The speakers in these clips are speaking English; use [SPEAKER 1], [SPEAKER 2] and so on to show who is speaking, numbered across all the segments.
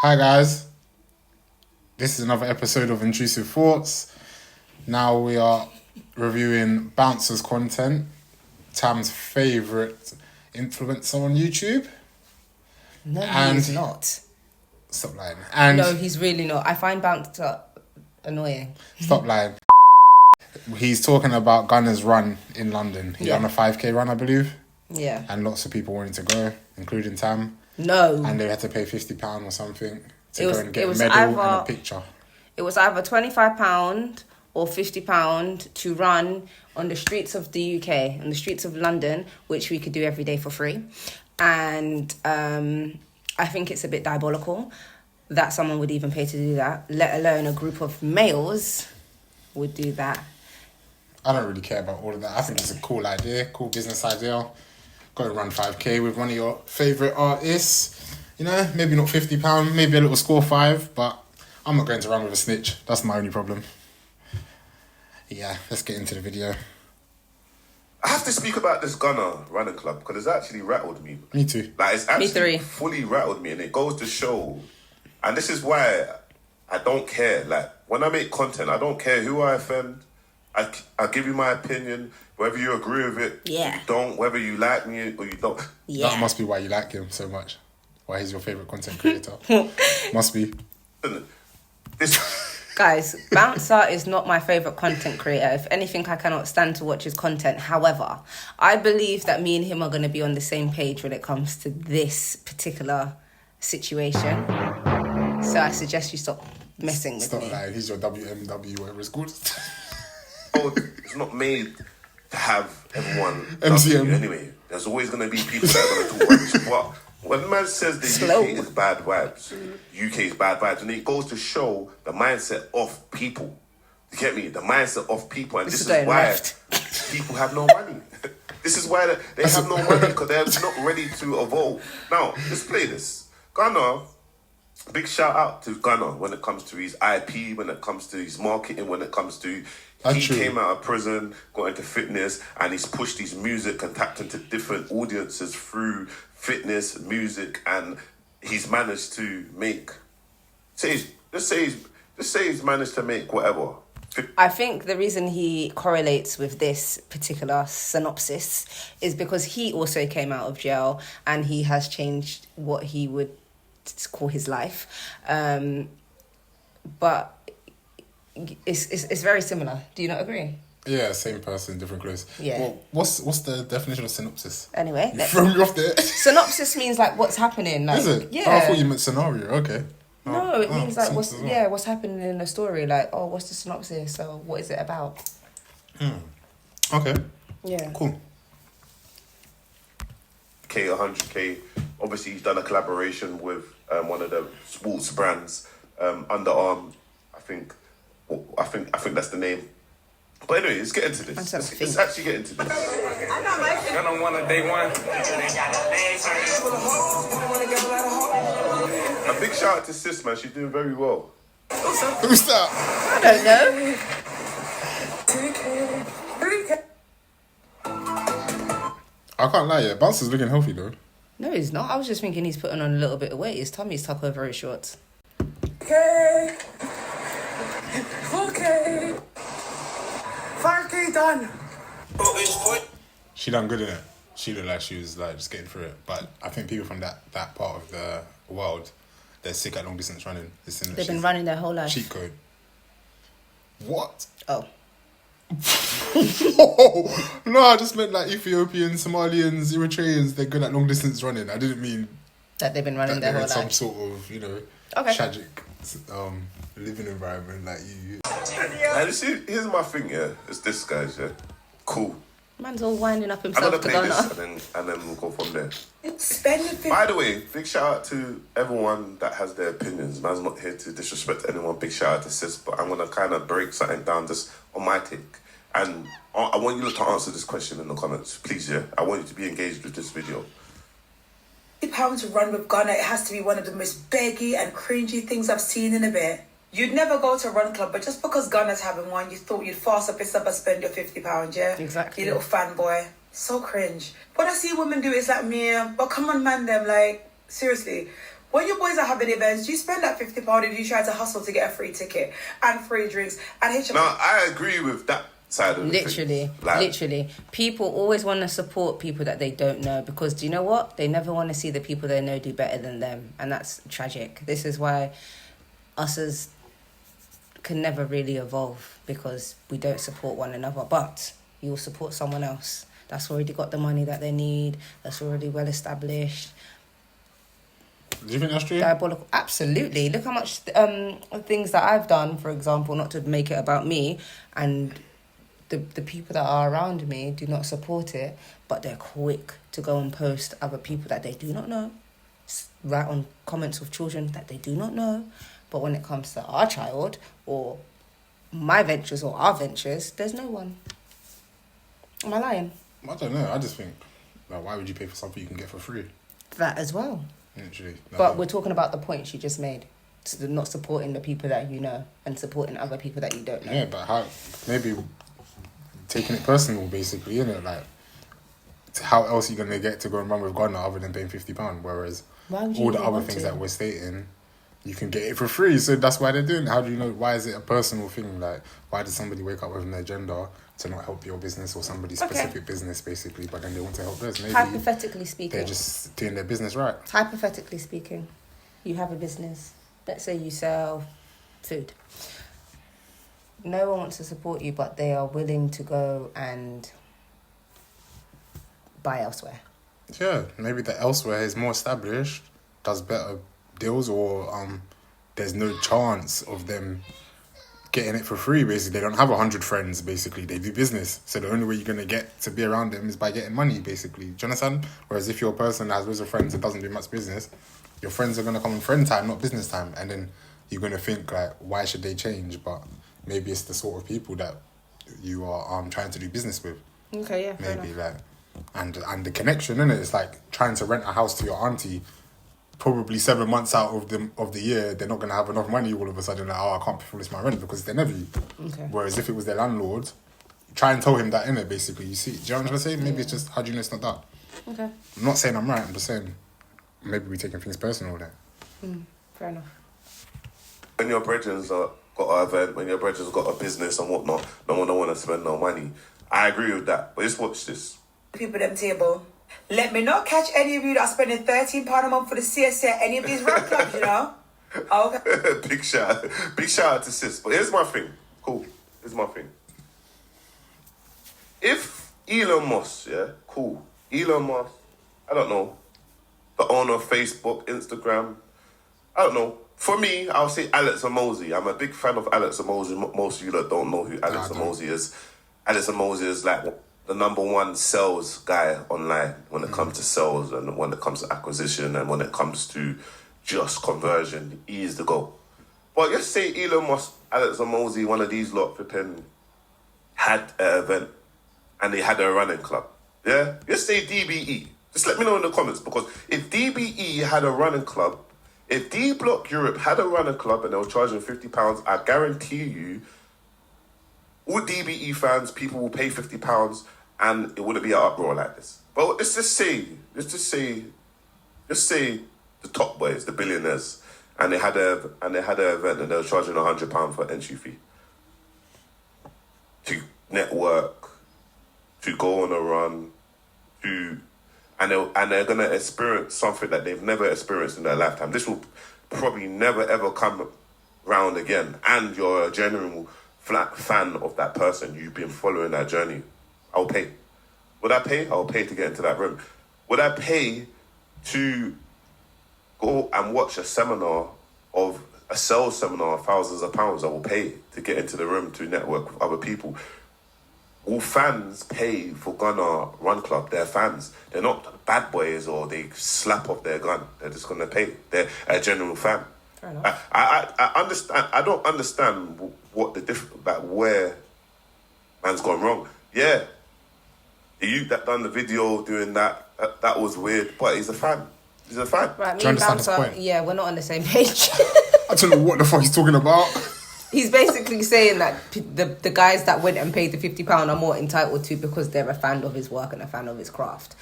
[SPEAKER 1] Hi guys, this is another episode of Intrusive Thoughts. Now we are reviewing Bouncer's content, Tam's favourite influencer on YouTube.
[SPEAKER 2] No, he's not.
[SPEAKER 1] Stop lying. And
[SPEAKER 2] no, he's really not. I find Bouncer annoying.
[SPEAKER 1] Stop lying. He's talking about Gunna's run in London. He on a 5k run, I believe.
[SPEAKER 2] Yeah.
[SPEAKER 1] And lots of people wanted to go, including Tam.
[SPEAKER 2] No.
[SPEAKER 1] And they had to pay £50 or something to go and get a medal and a picture.
[SPEAKER 2] It was either £25 or £50 to run on the streets of the UK, on the streets of London, which we could do every day for free. And I think it's a bit diabolical that someone would even pay to do that, let alone a group of males would do that.
[SPEAKER 1] I don't really care about all of that. I think it's a cool idea, cool business idea. Go and run 5k with one of your favourite artists. You know, maybe not £50, maybe a little score 5, but I'm not going to run with a snitch. That's my only problem. Yeah, let's get into the video.
[SPEAKER 3] I have to speak about this Gunna running club because it's actually rattled me.
[SPEAKER 1] Me too.
[SPEAKER 3] Like, it's actually fully rattled me, and it goes to show. And this is why I don't care. Like, when I make content, I don't care who I offend. I give you my opinion, whether you agree with it,
[SPEAKER 2] yeah.
[SPEAKER 3] you don't, whether you like me or you don't.
[SPEAKER 2] Yeah.
[SPEAKER 1] That must be why you like him so much. Why he's your favourite content creator. Must be.
[SPEAKER 2] Guys, Bouncer is not my favourite content creator. If anything, I cannot stand to watch his content. However, I believe that me and him are going to be on the same page when it comes to this particular situation. So I suggest you stop messing with me.
[SPEAKER 1] Stop lying. He's your WMW, whatever it's called.
[SPEAKER 3] It's not made to have everyone
[SPEAKER 1] MCM.
[SPEAKER 3] anyway. There's always going to be people that are going to talk rubbish. But when the man says the UK is bad vibes, UK is bad vibes, and it goes to show the mindset of people. You get me? The mindset of people, and this is why people have no money. This is why they have no money, because they're not ready to evolve. Now, let's play this. Gunna. Big shout out to Gunna when it comes to his IP, when it comes to his marketing, when it comes to... He came out of prison, got into fitness, and he's pushed his music and tapped into different audiences through fitness, music, and he's managed to make... Let's say he's managed to make whatever.
[SPEAKER 2] I think the reason he correlates with this particular synopsis is because he also came out of jail and he has changed what he would call his life, but it's very similar. Do you not agree?
[SPEAKER 1] Yeah, same person, different clothes.
[SPEAKER 2] Yeah.
[SPEAKER 1] Well, what's the definition of synopsis?
[SPEAKER 2] Anyway,
[SPEAKER 1] you throw me off there.
[SPEAKER 2] Synopsis means like what's happening. Like,
[SPEAKER 1] is it?
[SPEAKER 2] Yeah.
[SPEAKER 1] Oh, I thought you meant scenario. Okay.
[SPEAKER 2] No, it means like what's happening in the story. Like, oh, what's the synopsis? So what is it about?
[SPEAKER 1] Okay.
[SPEAKER 2] Yeah.
[SPEAKER 1] Cool.
[SPEAKER 3] 100K. Obviously, he's done a collaboration with one of the sports brands, Underarm. I think that's the name. But anyway, let's get into this. Let's actually get into this.
[SPEAKER 4] Gunna won a day one.
[SPEAKER 3] A big shout out to Sis, man. She's doing very well.
[SPEAKER 1] Who's that?
[SPEAKER 2] I don't know.
[SPEAKER 1] I can't lie, yeah. Bouncer's looking healthy though.
[SPEAKER 2] No, he's not. I was just thinking he's putting on a little bit of weight. His tummy's tucked over his shorts.
[SPEAKER 4] Okay. 5K done.
[SPEAKER 1] She done good in it. She looked like she was like just getting through it. But I think people from that part of the world, they're sick at long distance running.
[SPEAKER 2] They've been running their whole life.
[SPEAKER 1] Cheat code. What?
[SPEAKER 2] Oh.
[SPEAKER 1] No, I just meant like Ethiopians, Somalians, Eritreans, they're good at long distance running. I didn't mean
[SPEAKER 2] that they've been running their whole life.
[SPEAKER 1] Some sort of, tragic living environment like you.
[SPEAKER 3] And here's my thing, yeah. It's this, guys, yeah. Cool.
[SPEAKER 2] Man's all winding up
[SPEAKER 3] I'm
[SPEAKER 2] himself
[SPEAKER 3] gonna
[SPEAKER 2] to
[SPEAKER 3] play
[SPEAKER 2] Gunna.
[SPEAKER 3] this and then we'll go from there. By the way, big shout out to everyone that has their opinions. Man's not here to disrespect anyone. Big shout out to Sis, but I'm gonna kind of break something down just on my take. And I want you to answer this question in the comments, please, yeah. I want you to be engaged with this video.
[SPEAKER 5] £50 to run with Gunna, it has to be one of the most beggy and cringy things I've seen in a bit. You'd never go to a run club, but just because Gunna's having one, you thought you'd fast up and spend your £50, yeah?
[SPEAKER 2] Exactly.
[SPEAKER 5] You little fanboy. So cringe. When I see women do it, it's like, me, but come on, man, them, like, seriously. When your boys are having events, do you spend that £50 or do you try to hustle to get a free ticket and free drinks and HM?
[SPEAKER 3] No, I agree with that side of
[SPEAKER 2] Literally, literally. People always want to support people that they don't know because do you know what? They never want to see the people they know do better than them. And that's tragic. This is why us as can never really evolve because we don't support one another. But you'll support someone else that's already got the money that they need, that's already well established.
[SPEAKER 1] Do you think that's true?
[SPEAKER 2] Diabolical. Absolutely. Look how much things that I've done, for example, not to make it about me, and the people that are around me do not support it, but they're quick to go and post other people that they do not know, write on comments of children that they do not know. But when it comes to our child or my ventures or our ventures, there's no one. Am I lying?
[SPEAKER 1] I don't know. I just think, like, why would you pay for something you can get for free?
[SPEAKER 2] That as well.
[SPEAKER 1] Literally.
[SPEAKER 2] But we're talking about the point she just made. So not supporting the people that you know and supporting other people that you don't know.
[SPEAKER 1] Yeah, but how? Maybe taking it personal, basically, innit? Like, how else are you gonna get to go and run with Gunna other than paying £50? Whereas all the other things that we're stating, you can get it for free. So that's why they're doing it. How do you know? Why is it a personal thing? Like, why does somebody wake up with an agenda to not help your business or somebody's specific business, basically, but then they want to help theirs? Maybe
[SPEAKER 2] hypothetically speaking,
[SPEAKER 1] they're just doing their business right.
[SPEAKER 2] Hypothetically speaking, you have a business. Let's say you sell food. No one wants to support you, but they are willing to go and buy elsewhere.
[SPEAKER 1] Yeah, maybe the elsewhere is more established, does better deals, or there's no chance of them getting it for free. Basically, they don't have 100 friends. Basically, they do business, so the only way you're gonna get to be around them is by getting money. Basically, do you understand? Whereas if you're a person that has loads of friends and doesn't do much business, your friends are gonna come in friend time, not business time, and then you're gonna think like, why should they change? But maybe it's the sort of people that you are trying to do business with.
[SPEAKER 2] Okay, yeah, fair
[SPEAKER 1] maybe
[SPEAKER 2] enough.
[SPEAKER 1] like, and the connection, innit? It's like trying to rent a house to your auntie. Probably 7 months out of the year, they're not gonna have enough money all of a sudden. Like, I can't finish my rent because they never you.
[SPEAKER 2] Okay.
[SPEAKER 1] Whereas if it was their landlord, try and tell him that, innit? Basically, you see. Do you know what I'm saying? Maybe it's just, how do you know it's not that?
[SPEAKER 2] Okay.
[SPEAKER 1] I'm not saying I'm right. I'm just saying maybe we're taking things personal there.
[SPEAKER 2] Fair enough.
[SPEAKER 3] When your brethren's got an event, when your brethren's got a business and whatnot, no one don't want to spend no money. I agree with that. But just watch this.
[SPEAKER 5] People them table. Let me not catch any of you that are spending £13 a month for the CSA at any of these rap clubs, you know? Okay.
[SPEAKER 3] Big shout out to sis. But here's my thing. Cool. Here's my thing. If Elon Musk, Elon Musk, I don't know, the owner of Facebook, Instagram, I don't know. For me, I'll say Alex Amosi. I'm a big fan of Alex Amosi. Most of you that don't know who Alex Amosi is. Alex Amosi is like the number one sales guy online when it comes to sales and when it comes to acquisition and when it comes to just conversion. He is the goal. But let's say Elon Musk, Alex Amosi, one of these lot flipping had an event and they had a running club. Yeah? Let's say DBE. Just let me know in the comments, because if DBE had a running club, if D Block Europe had a running club and they were charging £50, I guarantee you, all DBE fans, people will pay £50 and it wouldn't be an uproar like this. But let's just say the top boys, the billionaires, and they had an event and they were charging £100 for entry fee to network, to go on a run, and they're gonna experience something that they've never experienced in their lifetime. This will probably never ever come round again. And you're a genuine fan of that person. You've been following that journey. I'll pay. Would I pay? I'll pay to get into that room. Would I pay to go and watch a seminar of a sales seminar of thousands of pounds? I will pay to get into the room to network with other people. All fans pay for Gunna Run Club. They're fans. They're not bad boys or they slap off their gun. They're just going to pay. They're a general fan.
[SPEAKER 2] Fair enough.
[SPEAKER 3] I understand. I don't understand what the where man's gone wrong. Yeah, you that done the video doing that that was weird, but he's a fan. He's a fan.
[SPEAKER 2] Right, me
[SPEAKER 1] Do you
[SPEAKER 2] and
[SPEAKER 1] understand his
[SPEAKER 2] Bamsa,
[SPEAKER 1] point?
[SPEAKER 2] yeah, we're not on the same page.
[SPEAKER 1] I don't know what the fuck he's talking about.
[SPEAKER 2] He's basically saying that the guys that went and paid the £50 are more entitled to because they're a fan of his work and a fan of his craft.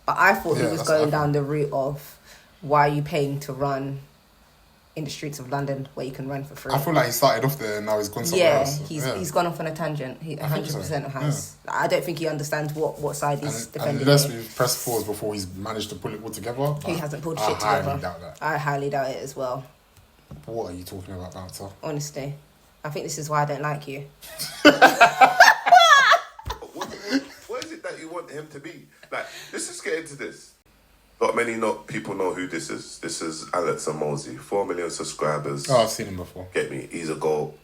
[SPEAKER 2] But I thought he was going down the route of why are you paying to run in the streets of London where you can run for free?
[SPEAKER 1] I feel like he started off there and now he's gone somewhere else.
[SPEAKER 2] He's gone off on a tangent. He 100%
[SPEAKER 1] so.
[SPEAKER 2] has. I don't think he understands what side he's defending.
[SPEAKER 1] Unless we've pressed pause before he's managed to pull it all together.
[SPEAKER 2] He hasn't pulled
[SPEAKER 1] I
[SPEAKER 2] shit together.
[SPEAKER 1] highly doubt that.
[SPEAKER 2] I highly doubt it as well.
[SPEAKER 1] What are you talking about, Bouncer?
[SPEAKER 2] Honestly. I think this is why I don't like you.
[SPEAKER 3] What is it that you want him to be? Like, let's just get into this. Not many people know who this is. This is Alex Amosi, 4 million subscribers.
[SPEAKER 1] Oh, I've seen him before.
[SPEAKER 3] Get me? He's a goal.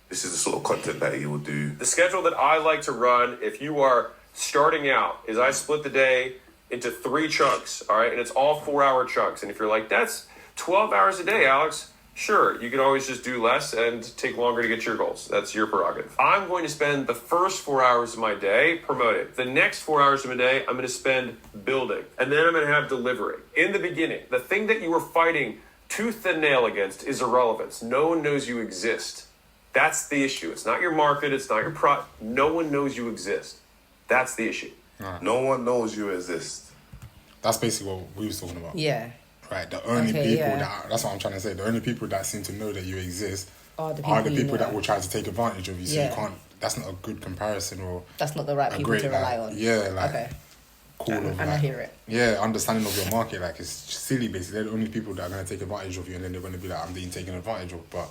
[SPEAKER 3] This is the sort of content that he will do.
[SPEAKER 6] The schedule that I like to run, if you are starting out, is I split the day into 3 chunks, all right? And it's all 4-hour chunks. And if you're like, that's 12 hours a day, Alex, sure, you can always just do less and take longer to get to your goals. That's your prerogative. I'm going to spend the first 4 hours of my day promoting. The next 4 hours of my day, I'm going to spend building. And then I'm going to have delivery. In the beginning, the thing that you are fighting tooth and nail against is irrelevance. No one knows you exist. That's the issue. It's not your market. It's not your product. No one knows you exist. That's the issue.
[SPEAKER 1] Right.
[SPEAKER 3] No one knows you exist.
[SPEAKER 1] That's basically what we was talking about.
[SPEAKER 2] Yeah.
[SPEAKER 1] Right, the only that's what I'm trying to say. The only people that seem to know that you exist
[SPEAKER 2] are the
[SPEAKER 1] people that will try to take advantage of you. So you can't. That's not a good comparison, or
[SPEAKER 2] that's not the right people to rely on.
[SPEAKER 1] Yeah, like
[SPEAKER 2] okay.
[SPEAKER 1] Cool.
[SPEAKER 2] And I hear it.
[SPEAKER 1] Yeah, understanding of your market, like it's silly. Basically, they're the only people that are going to take advantage of you, and then they're going to be like, "I'm being taken advantage of." But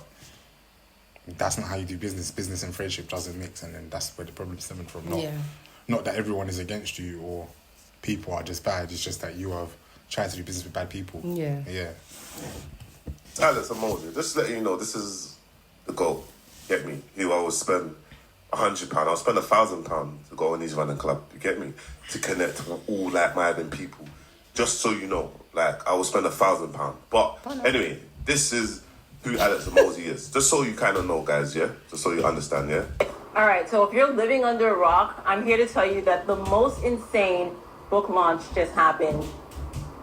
[SPEAKER 1] that's not how you do business. Business and friendship doesn't mix, and then that's where the problem stemming from. Not that everyone is against you or people are just bad. It's just that you have tried to do business with bad people.
[SPEAKER 2] Yeah.
[SPEAKER 3] Alex Amosi, just to let you know, this is the goal. Get me? You always spend £100. I'll spend £1,000 to go on his running club. You get me? To connect with all like-minded people. Just so you know, like I will spend £1,000. But anyway, this is who Alex Amosi is. Just so you kind of know, guys. Yeah. Just so you understand. Yeah.
[SPEAKER 7] All right. So if you're living under a rock, I'm here to tell you that the most insane book launch just happened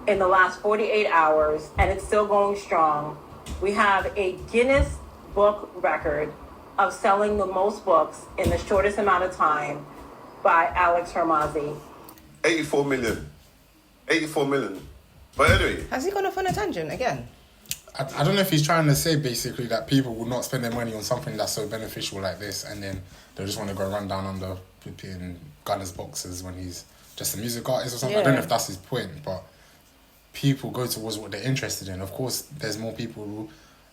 [SPEAKER 7] in the last 48 hours, and it's still going strong. We have a Guinness Book record of selling the most books in the shortest amount of time by Alex Hermazi.
[SPEAKER 3] 84 million. 84 million. But anyway.
[SPEAKER 2] Has he gone off on a tangent again?
[SPEAKER 1] I don't know if he's trying to say basically that people will not spend their money on something that's so beneficial like this, and then they just want to go run down under flipping Gunna's boxes when he's just a music artist or something. I don't know if that's his point, but people go towards what they're interested in. Of course, there's more people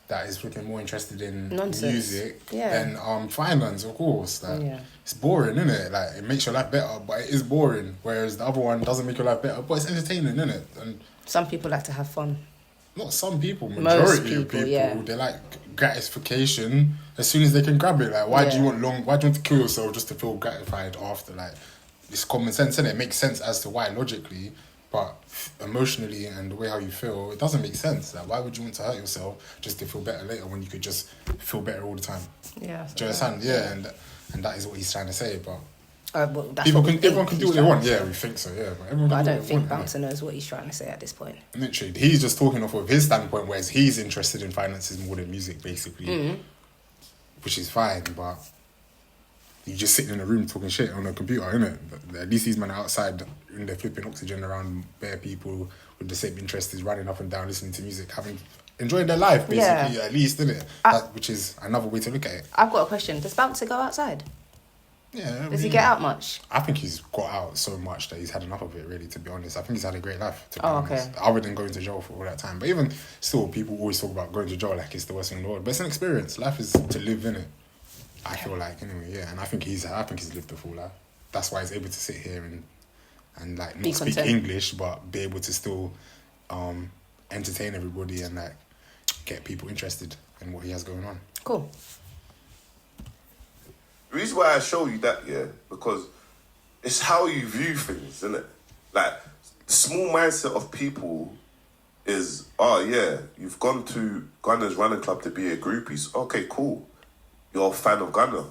[SPEAKER 1] that is looking more interested in music than finance, of course. Like, it's boring, isn't it? Like, it makes your life better, but it is boring. Whereas the other one doesn't make your life better, but it's entertaining, isn't it? And
[SPEAKER 2] some people like to have fun.
[SPEAKER 1] Not some people, majority of people, they like gratification as soon as they can grab it. Like, why do you want to kill yourself just to feel gratified after? Like, it's common sense, and it makes sense as to why logically, but emotionally and the way how you feel, it doesn't make sense. Like, why would you want to hurt yourself just to feel better later when you could just feel better all the time?
[SPEAKER 2] Yeah.
[SPEAKER 1] Do you understand? Yeah, and that is what he's trying to say. But
[SPEAKER 2] that's
[SPEAKER 1] everyone can do what they want. Yeah, we think so. Yeah, but
[SPEAKER 2] I don't think Bouncer knows what he's trying to say at this point.
[SPEAKER 1] Literally, he's just talking off of his standpoint, whereas he's interested in finances more than music, basically, which is fine. But you just sitting in a room talking shit on a computer, innit? But at least these men are outside in their flipping oxygen around bare people with the same interest is running up and down, listening to music, enjoying their life, basically, at least, innit? Which is another way to look at it.
[SPEAKER 2] I've got a question. Does Bouncer go outside?
[SPEAKER 1] Yeah.
[SPEAKER 2] Does he get out much?
[SPEAKER 1] I think he's got out so much that he's had enough of it, really, to be honest. I think he's had a great life, to be honest. Other than going to jail for all that time. But even still, people always talk about going to jail like it's the worst thing in the world. But it's an experience. Life is to live, innit? I feel like, anyway, yeah. And I think he's lived a full life. That's why he's able to sit here and like not speak English, but be able to still entertain everybody and like get people interested in what he has going on.
[SPEAKER 2] Cool.
[SPEAKER 3] The reason why I show you that, because it's how you view things, isn't it? Like, the small mindset of people is, you've gone to Gunna's running club to be a groupie. Okay, cool. You're a fan of Gunna.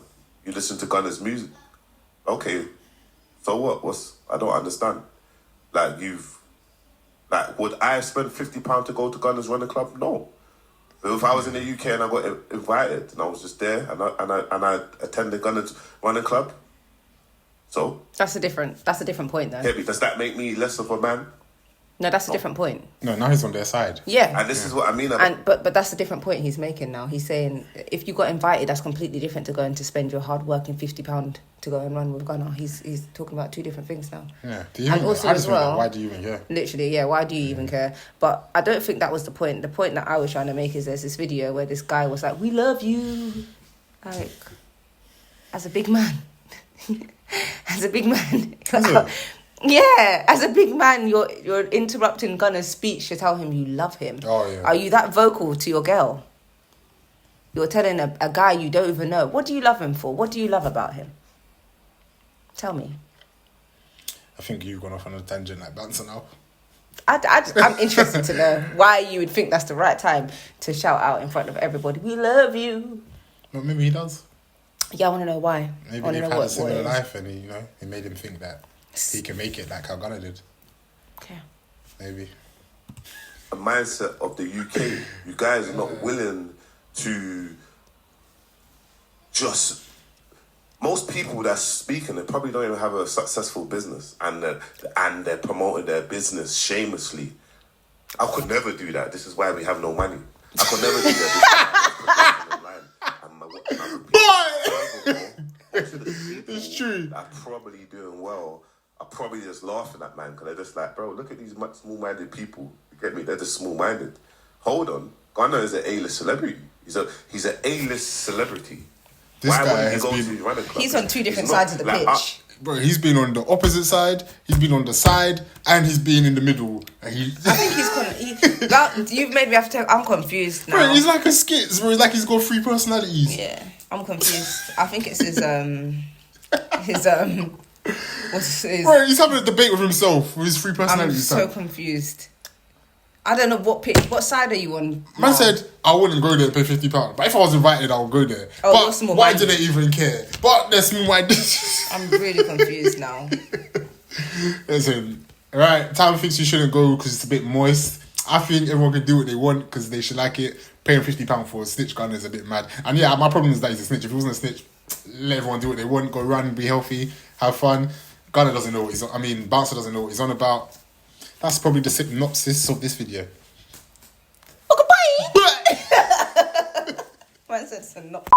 [SPEAKER 3] You listen to Gunna's music. Okay, so what? I don't understand. Like, would I spend £50 to go to Gunna's running club? No. But if I was in the UK and I got invited and I was just there and I attended Gunna's running club, so
[SPEAKER 2] that's a different point, though.
[SPEAKER 3] Does that make me less of a man?
[SPEAKER 2] No, that's a different point.
[SPEAKER 1] No, now he's on their side.
[SPEAKER 2] Yeah.
[SPEAKER 3] And this is what I mean about...
[SPEAKER 2] But that's a different point he's making now. He's saying if you got invited, that's completely different to going to spend your hard working £50 to go and run with Gunna. He's talking about two different things now.
[SPEAKER 1] Yeah.
[SPEAKER 2] And also as well,
[SPEAKER 1] why do you even care?
[SPEAKER 2] Literally, yeah, why do you even care? But I don't think that was the point. The point that I was trying to make is there's this video where this guy was like, "We love you," like as a big man. As a big man. Yeah, as a big man, you're interrupting Gunna's speech to tell him you love him.
[SPEAKER 1] Oh, yeah.
[SPEAKER 2] Are you that vocal to your girl? You're telling a guy you don't even know. What do you love him for? What do you love about him? Tell me.
[SPEAKER 1] I think you've gone off on a tangent like Bouncer now.
[SPEAKER 2] I'm interested to know why you would think that's the right time to shout out in front of everybody, "We love you."
[SPEAKER 1] Well, maybe he does.
[SPEAKER 2] Yeah, I want to know why.
[SPEAKER 1] Maybe they've had a similar life and he made him think that he can make it like how Gunna did.
[SPEAKER 2] Okay.
[SPEAKER 1] Maybe.
[SPEAKER 3] The mindset of the UK. You guys are not willing to just... Most people that's speaking, they probably don't even have a successful business, and they're promoting their business shamelessly. I could never do that. This is why we have no money. I could never do that.
[SPEAKER 1] It's true.
[SPEAKER 3] I'm probably doing well. I'm probably just laughing at man because they're just like, bro, look at these small-minded people. You get me? They're just small-minded. Hold on, Gunna is an A-list celebrity. He's an A-list celebrity.
[SPEAKER 1] This
[SPEAKER 3] Why
[SPEAKER 1] guy
[SPEAKER 3] wouldn't he
[SPEAKER 1] has
[SPEAKER 3] go
[SPEAKER 1] been...
[SPEAKER 3] to run a club?
[SPEAKER 2] He's on two different
[SPEAKER 3] He's not-
[SPEAKER 2] sides of the
[SPEAKER 3] like,
[SPEAKER 2] pitch.
[SPEAKER 1] Bro, he's been on the opposite side, he's been on the side, and he's been in the middle. And
[SPEAKER 2] I think you've made me have to... I'm confused now.
[SPEAKER 1] Bro, he's like a skit, bro. Like he's got 3 personalities.
[SPEAKER 2] Yeah, I'm confused. I think it's his what's his...
[SPEAKER 1] Bro, he's having a debate with himself with his 3
[SPEAKER 2] I'm
[SPEAKER 1] personalities.
[SPEAKER 2] so confused. I don't know what side are you on?
[SPEAKER 1] Man
[SPEAKER 2] now?
[SPEAKER 1] said, I wouldn't go there to pay £50. But if I was invited, I would go there.
[SPEAKER 2] Oh, you're
[SPEAKER 1] but
[SPEAKER 2] small-minded.
[SPEAKER 1] why didn't they even care? But they're small-minded.
[SPEAKER 2] I'm really confused now.
[SPEAKER 1] Listen, right, Time thinks you shouldn't go because it's a bit moist. I think everyone can do what they want because they should like it. Paying £50 for a snitch Gunna is a bit mad. And yeah, my problem is that he's a snitch. If he wasn't a snitch, let everyone do what they want. Go run, be healthy, have fun. Gunna doesn't know what he's on. I mean, Bouncer doesn't know what he's on about. That's probably the synopsis of this video.
[SPEAKER 2] Okay, bye! Man said synopsis.